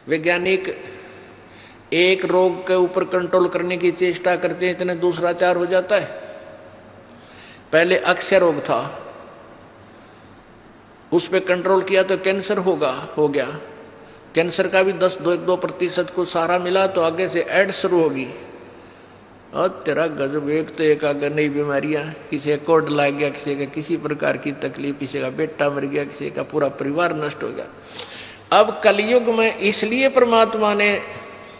वैज्ञानिक एक रोग के ऊपर कंट्रोल करने की चेष्टा करते हैं, इतने दूसरा चार हो जाता है। पहले अक्षय रोग था, उस पर कंट्रोल किया तो कैंसर हो गया। कैंसर का भी 10-2% को सहारा मिला तो आगे से एड्स शुरू होगी। और तेरा गजब, एक तो एक आगे नई बीमारियां, किसी का कोड लग गया, किसी का किसी प्रकार की तकलीफ, किसी का बेटा मर गया, किसी का पूरा परिवार नष्ट हो गया। अब कलयुग में इसलिए परमात्मा ने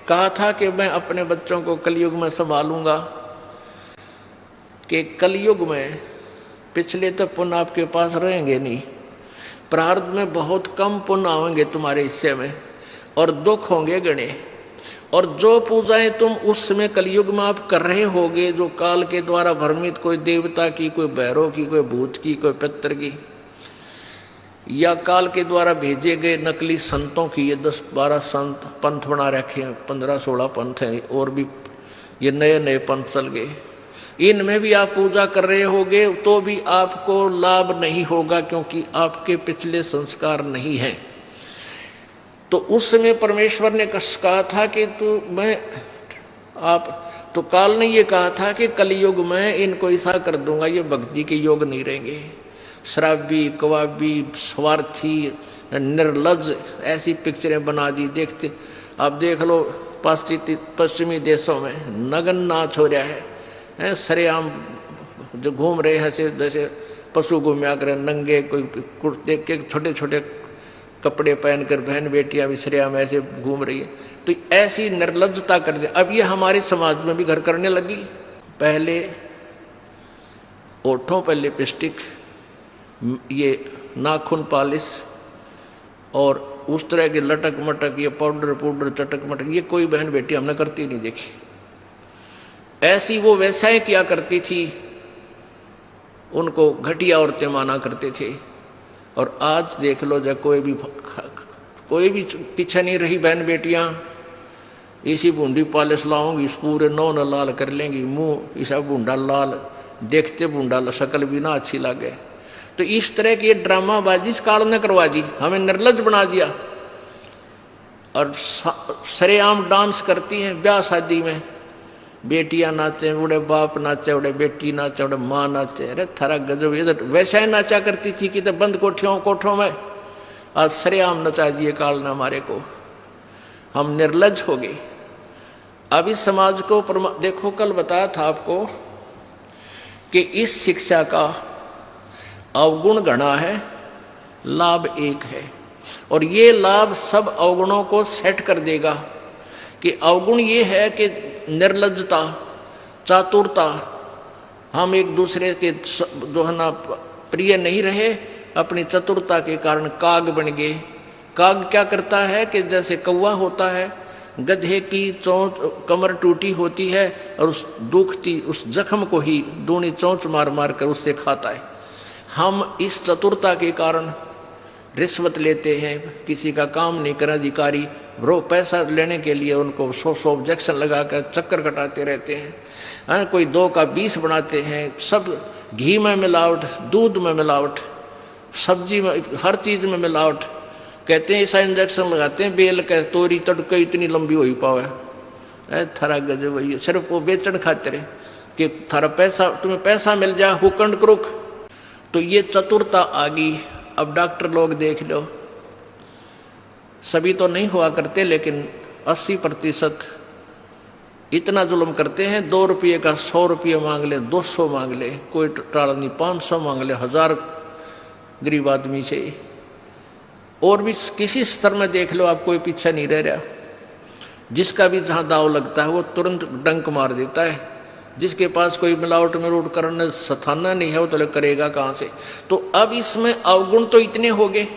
कहा था कि मैं अपने बच्चों को कलयुग में संभालूंगा, कि कलयुग में पिछले तो पुण्य आपके पास रहेंगे नहीं, प्रारब्ध में बहुत कम पुण्य आएंगे तुम्हारे हिस्से में, और दुख होंगे गणे। और जो पूजाएं तुम उस समय कलयुग में आप कर रहे होगे, जो काल के द्वारा भ्रमित, कोई देवता की, कोई भैरव की, कोई भूत की, कोई पितर की, या काल के द्वारा भेजे गए नकली संतों की, ये 10-12 संत पंथ बना रखे हैं, 15-16 पंथ हैं, और भी ये नए नए पंथ चल गए, इनमें भी आप पूजा कर रहे होगे तो भी आपको लाभ नहीं होगा, क्योंकि आपके पिछले संस्कार नहीं हैं। तो उस समय परमेश्वर ने कहा था कि तो काल ने ये कहा था कि कलयुग में इनको ऐसा कर दूंगा, ये भक्ति के योग नहीं रहेंगे, शराबी, कवाबी, स्वार्थी, निर्लज, ऐसी पिक्चरें बना दी। देखते आप देख लो पश्चिमी देशों में नगन नाच हो रहा है, सरेआम जो घूम रहे हैं जैसे पशु घूमया करे नंगे, कोई कुर्ते के छोटे छोटे कपड़े पहनकर बहन बेटियां भी सरेआम ऐसे घूम रही है। तो ऐसी निर्लज्जता कर दे। अब ये हमारे समाज में भी घर करने लगी। पहले ओठों पर लिपस्टिक, ये नाखून पॉलिश और उस तरह के लटक मटक, ये पाउडर चटक मटक, ये कोई बहन बेटी हमने करती नहीं देखी। ऐसी वो वैसाएं किया करती थी, उनको घटिया औरतें माना करते थे। और आज देख लो, जब कोई भी पीछे नहीं रही बहन बेटियां, इसी बूंदी पॉलिश लाऊंगी, पूरे नौन लाल कर लेंगी, मुंह ऐसा बूंदा लाल, देखते बूंदा शक्ल भी ना अच्छी लगे। तो इस तरह की ड्रामाबाजी इस काल ने करवा दी, हमें निर्लज बना दिया। और सरेआम डांस करती हैं ब्याह शादी में, बेटियां नाचे, उड़े बाप नाचे, उड़े बेटी नाचे, उड़े माँ नाचे। अरे थारा गजब, ये तो वैसा ही नाचा करती थी कि तो बंद कोठों में, आज सरेआम नचा दिए काल ने हमारे को, हम निर्लज हो गए। अब इस समाज को देखो, कल बताया था आपको कि इस शिक्षा का अवगुण घना है, लाभ एक है। और ये लाभ सब अवगुणों को सेट कर देगा। कि अवगुण ये है कि निर्लज्जता, चातुरता, हम एक दूसरे के जो है ना प्रिय नहीं रहे, अपनी चतुरता के कारण काग बन गए। काग क्या करता है कि जैसे कौवा होता है, गधे की चोंच कमर टूटी होती है और उस दुखती उस जख्म को ही दूनी चोंच मार मार कर उससे खाता है। हम इस चतुरता के कारण रिश्वत लेते हैं, किसी का काम नहीं कर अधिकारी, रो पैसा लेने के लिए उनको 100 ऑब्जेक्शन लगाकर चक्कर कटाते रहते हैं। कोई 2 का 20 बनाते हैं। सब घी में मिलावट, दूध में मिलावट, सब्जी में, हर चीज़ में मिलावट। कहते हैं ऐसा इंजेक्शन लगाते हैं, बेल का तोरी तड़के इतनी लंबी हो ही पावे। थारा गजब वही, सिर्फ वो बेचन खातिर कि थारा पैसा, तुम्हें पैसा मिल जाए, हुकंड क्रुक। तो ये चतुरता आ गई। अब डॉक्टर लोग देख लो, सभी तो नहीं हुआ करते, लेकिन 80% इतना जुल्म करते हैं। 2 रुपये का 100 रुपये मांग ले, 200 मांग ले, कोई टाल नहीं, 500 मांग ले, 1000 गरीब आदमी से। और भी किसी स्तर में देख लो आप, कोई पीछे नहीं रह रहा। जिसका भी जहाँ दाव लगता है वो तुरंत डंक मार देता है। जिसके पास कोई मिलावट करने सथाना नहीं है, वो तो करेगा कहाँ से। तो अब इसमें अवगुण तो इतने हो गए,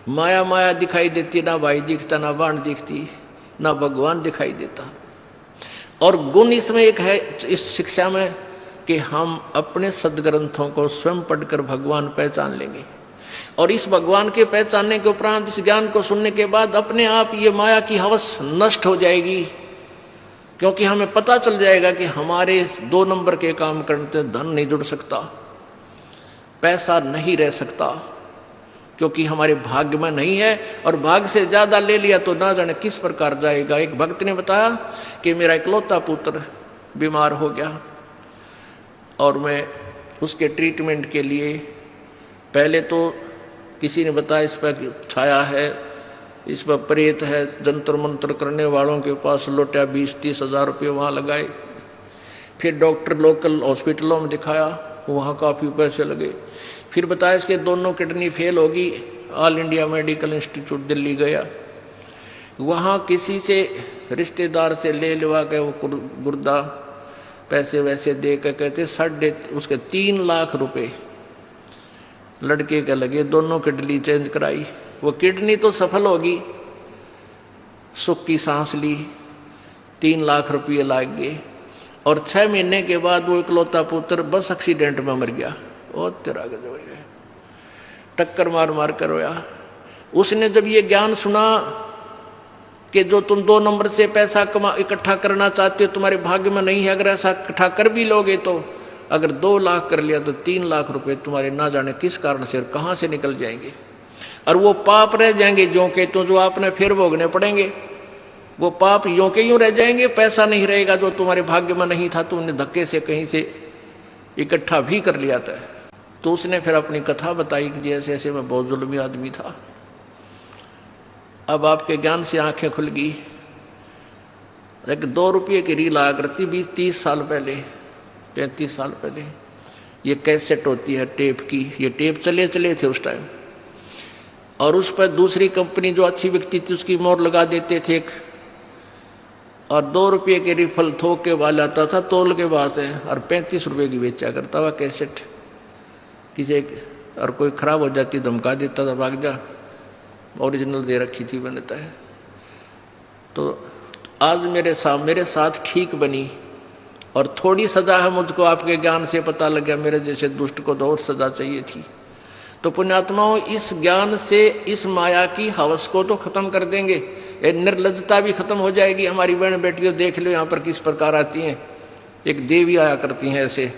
माया माया दिखाई देती, ना भाई दिखता, ना बाण दिखती, ना भगवान दिखाई देता। और गुण इसमें एक है इस शिक्षा में कि हम अपने सदग्रंथों को स्वयं पढ़कर भगवान पहचान लेंगे। और इस भगवान के पहचानने के उपरांत, इस ज्ञान को सुनने के बाद अपने आप ये माया की हवस नष्ट हो जाएगी। क्योंकि हमें पता चल जाएगा कि हमारे 2 नंबर के काम करने से धन नहीं जुड़ सकता, पैसा नहीं रह सकता। क्योंकि हमारे भाग्य में नहीं है, और भाग्य से ज़्यादा ले लिया तो ना जाने किस प्रकार जाएगा। एक भक्त ने बताया कि मेरा इकलौता पुत्र बीमार हो गया और मैं उसके ट्रीटमेंट के लिए पहले तो किसी ने बताया इस पर छाया है, इस पर प्रेत है, जंतर मंत्र करने वालों के पास लौटा 20-30 हज़ार रुपये वहाँ लगाए। फिर डॉक्टर लोकल हॉस्पिटलों में दिखाया, वहाँ काफ़ी पैसे लगे। फिर बताया इसके दोनों किडनी फेल होगी, all India medical institute Delhi गया, वहाँ किसी से रिश्तेदार से ले लिवा के वो गुर्दा पैसे वैसे दे के कहते उसके 3 लाख रुपए लड़के के लगे, दोनों किडनी चेंज कराई। वो किडनी तो सफल होगी, सुख की सांस ली, 3 लाख रुपये लाग गए, और 6 महीने के बाद वो इकलौता पुत्र बस एक्सीडेंट में मर गया। ओ तेरा गजब है, टक्कर मार मार कर रोया। उसने जब ये ज्ञान सुना कि जो तुम 2 नंबर से पैसा इकट्ठा करना चाहते हो तुम्हारे भाग्य में नहीं है, अगर ऐसा इकट्ठा कर भी लोगे तो अगर 2 लाख कर लिया तो 3 लाख रुपए तुम्हारे ना जाने किस कारण से और कहाँ से निकल जाएंगे, और वो पाप रह जाएंगे जो के तो जो आपने फिर भोगने पड़ेंगे। वो पाप यूं के यूं रह जाएंगे, पैसा नहीं रहेगा जो तुम्हारे भाग्य में नहीं था, तुमने धक्के से कहीं से इकट्ठा भी कर लिया था। तो उसने फिर अपनी कथा बताई कि जैसे ऐसे मैं बहुत जुल्मी आदमी था, अब आपके ज्ञान से आंखें खुल गई। एक 2 रुपये की रील आया करती 20-30 साल पहले, 35 साल पहले। ये कैसेट होती है टेप की, ये टेप चले थे उस टाइम, और उस पर दूसरी कंपनी जो अच्छी बिकती थी उसकी मोहर लगा देते थे एक, और 2 रुपये के रिफल थोक के वाला आता था तोल के बाद से, और 35 रुपये की बेचा करता हुआ कैसेट। किसी और कोई खराब हो जाती धमका देता था, भाग जा, ओरिजिनल दे रखी थी बनता है। तो आज मेरे साथ ठीक बनी, और थोड़ी सजा है मुझको आपके ज्ञान से पता लग गया, मेरे जैसे दुष्ट को तो और सजा चाहिए थी। तो पुण्यात्माओं, इस ज्ञान से इस माया की हवस को तो खत्म कर देंगे, ये निर्लज्जता भी खत्म हो जाएगी। हमारी बहन बेटियों देख लो यहाँ पर किस प्रकार आती हैं, एक देवी आया करती हैं ऐसे,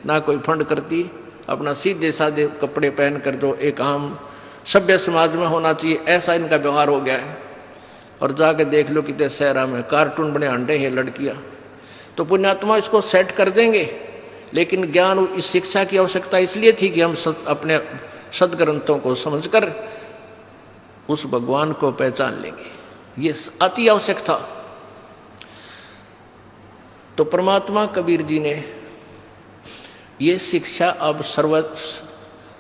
ना कोई फंड करती, अपना सीधे साधे कपड़े पहन कर जो एक आम सभ्य समाज में होना चाहिए ऐसा इनका व्यवहार हो गया है। और जाके देख लो कितने शहरा में कार्टून बने अंडे हैं लड़कियां। तो पुण्यात्मा इसको सेट कर देंगे, लेकिन ज्ञान इस शिक्षा की आवश्यकता इसलिए थी कि हम अपने सदग्रंथों को समझकर उस भगवान को पहचान लेंगे, ये अति आवश्यक था। तो परमात्मा कबीर जी ने ये शिक्षा अब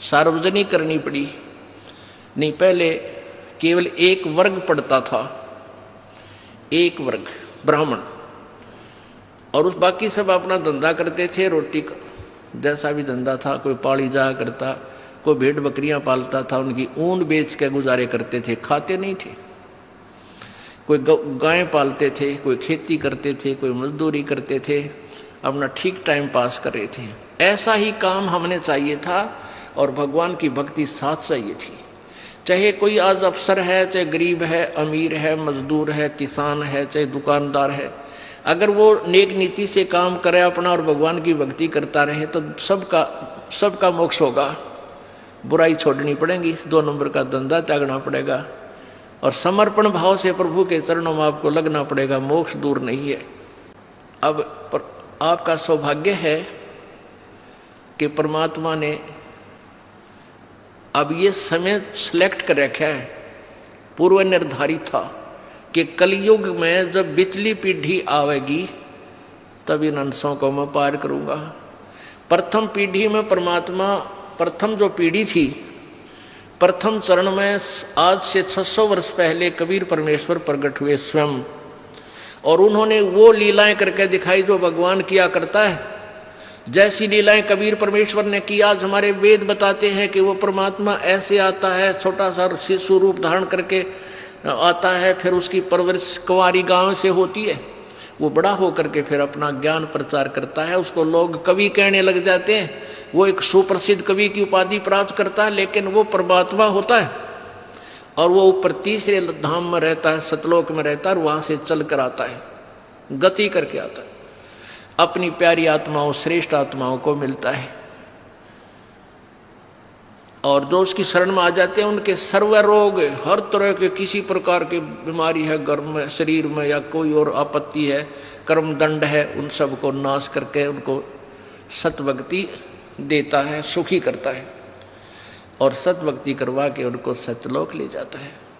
सार्वजनिक करनी पड़ी। नहीं, पहले केवल एक वर्ग पढ़ता था, एक वर्ग ब्राह्मण, और उस बाकी सब अपना धंधा करते थे, रोटी का जैसा भी धंधा था, कोई पाली जाया करता, कोई भेड़ बकरियां पालता था, उनकी ऊन बेच के गुजारे करते थे, खाते नहीं थे। कोई गायें पालते थे, कोई खेती करते थे, कोई मजदूरी करते थे, अपना ठीक टाइम पास कर रहे थे। ऐसा ही काम हमने चाहिए था, और भगवान की भक्ति साथ चाहिए थी। चाहे कोई आज अफसर है, चाहे गरीब है, अमीर है, मजदूर है, किसान है, चाहे दुकानदार है, अगर वो नेक नीति से काम करे अपना और भगवान की भक्ति करता रहे तो सबका मोक्ष होगा। बुराई छोड़नी पड़ेगी, 2 नंबर का धंधा त्यागना पड़ेगा, और समर्पण भाव से प्रभु के चरणों में आपको लगना पड़ेगा। मोक्ष दूर नहीं है। अब आपका सौभाग्य है कि परमात्मा ने अब ये समय सिलेक्ट कर रखा है, पूर्व निर्धारित था कि कलयुग में जब बिचली पीढ़ी आवेगी तब इन अंशों को मैं पार करूंगा। प्रथम पीढ़ी में परमात्मा, प्रथम जो पीढ़ी थी, प्रथम चरण में आज से 600 वर्ष पहले कबीर परमेश्वर प्रकट हुए स्वयं, और उन्होंने वो लीलाएं करके दिखाई जो भगवान किया करता है। जैसी लीलाएं कबीर परमेश्वर ने की, आज हमारे वेद बताते हैं कि वो परमात्मा ऐसे आता है, छोटा सा शिशु रूप धारण करके आता है, फिर उसकी परवरिश कुंवारी गांव से होती है, वो बड़ा होकर के फिर अपना ज्ञान प्रचार करता है, उसको लोग कवि कहने लग जाते हैं, वो एक सुप्रसिद्ध कवि की उपाधि प्राप्त करता है, लेकिन वो परमात्मा होता है, और वो ऊपर तीसरे धाम में रहता है, सतलोक में रहता है, और वहां से चल कर आता है, गति करके आता है, अपनी प्यारी आत्माओं, श्रेष्ठ आत्माओं को मिलता है। और जो उसकी शरण में आ जाते हैं उनके सर्व रोग, हर तरह के किसी प्रकार की बीमारी है घर में, शरीर में, या कोई और आपत्ति है, कर्म दंड है, उन सब को नाश करके उनको सतभक्ति देता है, सुखी करता है और सतभक्ति करवा के उनको सत्यलोक ले जाता है।